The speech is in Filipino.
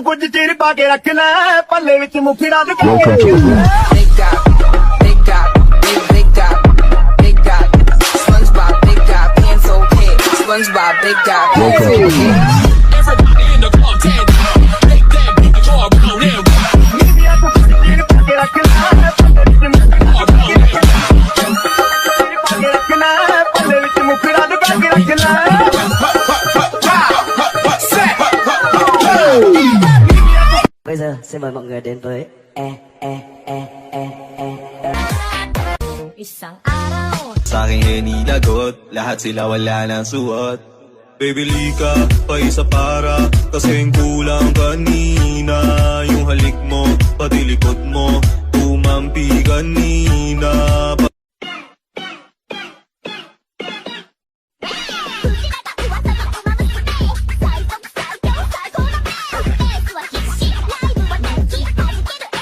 ਕੁਝ ਚਿਰ ਪਾ ਕੇ ਰੱਖਣਾ ਪੱਲੇ ਵਿੱਚ ਮੁਖੜਾ ਦੁਕਾ ਕੇ Welcome to SpongeBob, big guy, pants okay. SpongeBob, big guy, pants Welcome. okay. Everybody in the club dance. Make that beat go around and ਚਿਰ ਪਾ ਕੇ ਰੱਖਣਾ ਪੱਲੇ ਵਿੱਚ ਮੁਖੜਾ ਦੁਕਾ ਕੇ ਰੱਖਣਾ Bây giờ xin mời mọi người đến với Isang araw, Sa aking hinilagot, lahat sila wala nang suot. Baby lika, pa isa para, kasing kulang kanina.